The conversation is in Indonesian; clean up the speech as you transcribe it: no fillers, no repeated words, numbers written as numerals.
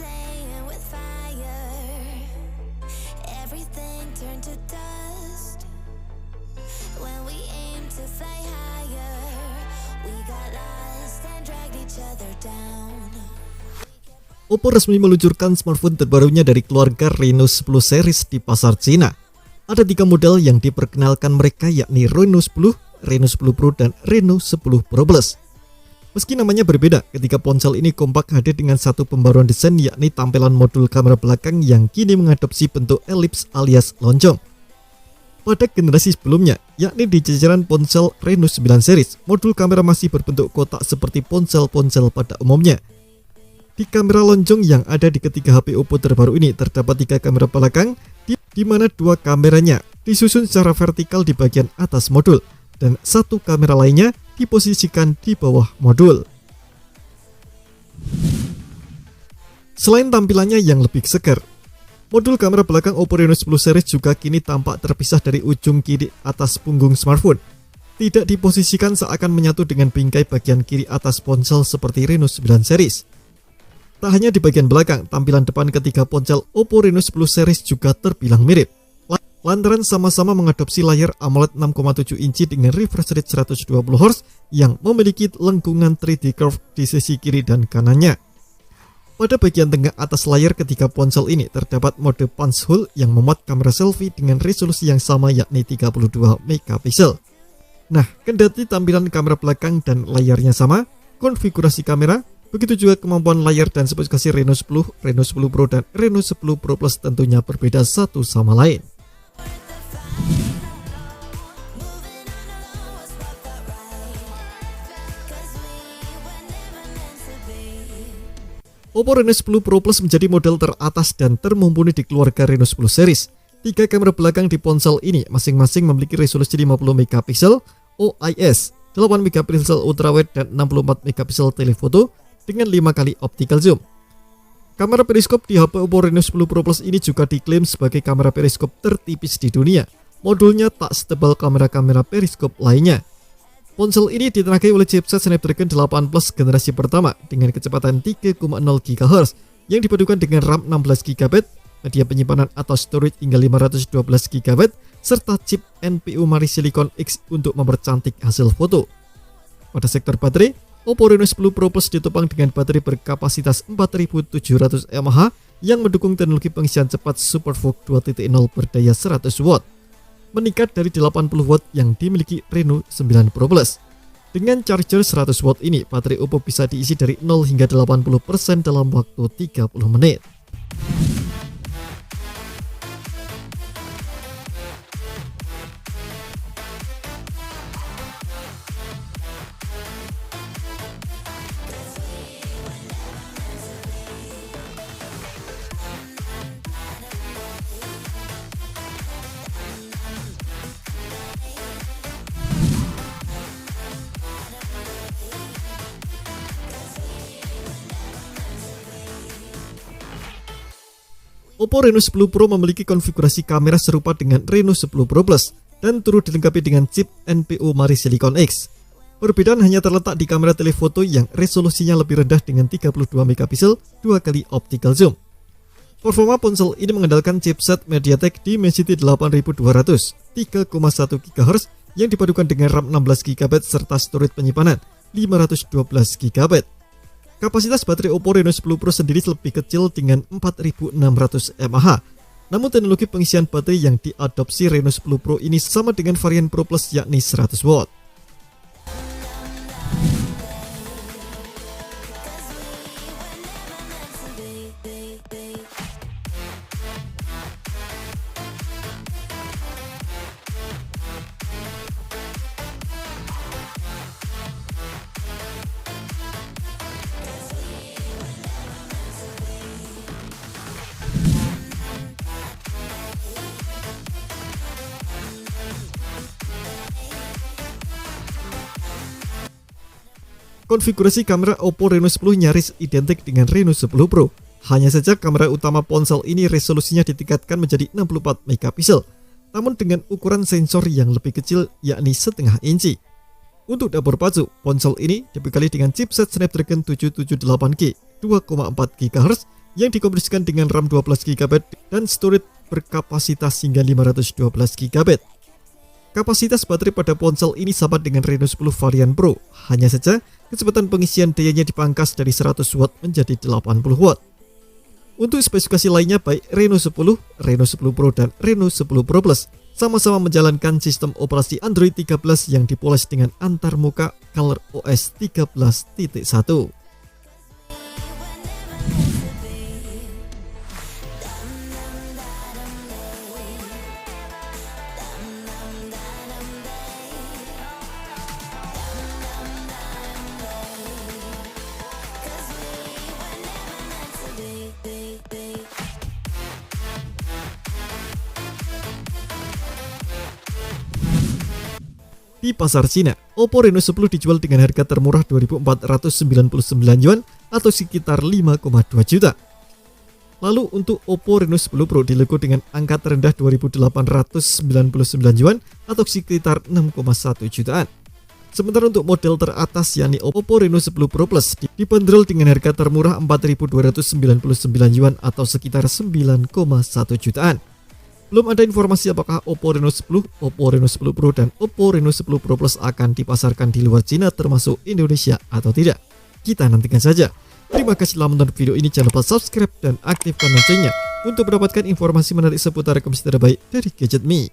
playing with fire. Everything turned to dust when we aim to fly higher. We got lost and dragged each other down. Oppo resmi meluncurkan smartphone terbarunya dari keluarga Reno 10 series di pasar Cina. Ada 3 model yang diperkenalkan mereka, yakni Reno 10, Reno 10 Pro, dan Reno 10 Pro Plus. Meski namanya berbeda, ketiga ponsel ini kompak hadir dengan satu pembaruan desain, yakni tampilan modul kamera belakang yang kini mengadopsi bentuk elips alias lonjong. Pada generasi sebelumnya, yakni di jajaran ponsel Reno 9 series, modul kamera masih berbentuk kotak seperti ponsel-ponsel pada umumnya. Di kamera lonjong yang ada di ketiga HP Oppo terbaru ini terdapat 3 kamera belakang, di mana 2 kameranya disusun secara vertikal di bagian atas modul dan 1 kamera lainnya diposisikan di bawah modul. Selain tampilannya yang lebih segar, modul kamera belakang Oppo Reno 10 series juga kini tampak terpisah dari ujung kiri atas punggung smartphone. Tidak diposisikan seakan menyatu dengan bingkai bagian kiri atas ponsel seperti Reno 9 series. Tak hanya di bagian belakang, tampilan depan ketiga ponsel Oppo Reno 10 series juga terbilang mirip. Lantaran sama-sama mengadopsi layar AMOLED 6,7 inci dengan refresh rate 120Hz yang memiliki lengkungan 3D curve di sisi kiri dan kanannya. Pada bagian tengah atas layar ketiga ponsel ini terdapat mode punch hole yang memuat kamera selfie dengan resolusi yang sama, yakni 32 megapiksel. Nah, kendati tampilan kamera belakang dan layarnya sama, konfigurasi kamera, begitu juga kemampuan layar dan spesifikasi Reno 10, Reno 10 Pro, dan Reno 10 Pro Plus tentunya berbeda satu sama lain. Oppo Reno 10 Pro Plus menjadi model teratas dan termumpuni di keluarga Reno 10 series. 3 kamera belakang di ponsel ini masing-masing memiliki resolusi 50 megapiksel OIS, 8 megapiksel ultrawide, dan 64 megapiksel telefoto dengan 5 kali optical zoom. Kamera periskop di HP Oppo Reno 10 Pro Plus ini juga diklaim sebagai kamera periskop tertipis di dunia. Modulnya tak setebal kamera-kamera periskop lainnya. Ponsel ini ditenagai oleh chipset Snapdragon 8 Plus generasi pertama dengan kecepatan 3,0 GHz yang dipadukan dengan RAM 16 GB, media penyimpanan atau storage hingga 512 GB, serta chip NPU Mari Silicon X untuk mempercantik hasil foto. Pada sektor baterai, Oppo Reno 10 Pro Plus ditopang dengan baterai berkapasitas 4700 mAh yang mendukung teknologi pengisian cepat SuperVOOC 2.0 berdaya 100 watt, meningkat dari 80 watt yang dimiliki Reno 9 Pro Plus. Dengan charger 100 watt ini, baterai Oppo bisa diisi dari 0 hingga 80% dalam waktu 30 menit. Oppo Reno 10 Pro memiliki konfigurasi kamera serupa dengan Reno 10 Pro Plus dan turut dilengkapi dengan chip NPU Mari Silicon X. Perbedaan hanya terletak di kamera telefoto yang resolusinya lebih rendah dengan 32 megapiksel 2 kali optical zoom. Performa ponsel ini mengandalkan chipset MediaTek Dimensity 8200 3,1 GHz yang dipadukan dengan RAM 16 GB serta storage penyimpanan 512 GB. Kapasitas baterai Oppo Reno 10 Pro sendiri lebih kecil dengan 4600 mAh. Namun teknologi pengisian baterai yang diadopsi Reno 10 Pro ini sama dengan varian Pro Plus, yakni 100 watt. Konfigurasi kamera Oppo Reno 10 nyaris identik dengan Reno 10 Pro. Hanya saja kamera utama ponsel ini resolusinya ditingkatkan menjadi 64 megapiksel, namun dengan ukuran sensor yang lebih kecil, yakni setengah inci. Untuk dapur pacu, ponsel ini dibekali dengan chipset Snapdragon 778G 2,4 GHz yang dikompresikan dengan RAM 12GB dan storage berkapasitas hingga 512GB. Kapasitas baterai pada ponsel ini sama dengan Reno 10 varian Pro, hanya saja kecepatan pengisian dayanya dipangkas dari 100 Watt menjadi 80 Watt. Untuk spesifikasi lainnya baik Reno 10, Reno 10 Pro dan Reno 10 Pro Plus sama-sama menjalankan sistem operasi Android 13 yang dipoles dengan antarmuka ColorOS 13.1. Di pasar Cina, Oppo Reno 10 dijual dengan harga termurah 2.499 yuan atau sekitar 5,2 juta. Lalu untuk Oppo Reno 10 Pro dilego dengan angka terendah 2.899 yuan atau sekitar 6,1 jutaan. Sementara untuk model teratas yakni Oppo Reno 10 Pro Plus dibanderol dengan harga termurah 4.299 yuan atau sekitar 9,1 jutaan. Belum ada informasi apakah Oppo Reno 10, Oppo Reno 10 Pro, dan Oppo Reno 10 Pro Plus akan dipasarkan di luar Cina termasuk Indonesia atau tidak. Kita nantikan saja. Terima kasih telah menonton video ini, jangan lupa subscribe dan aktifkan loncengnya untuk mendapatkan informasi menarik seputar komputer terbaik dari Gadget Me.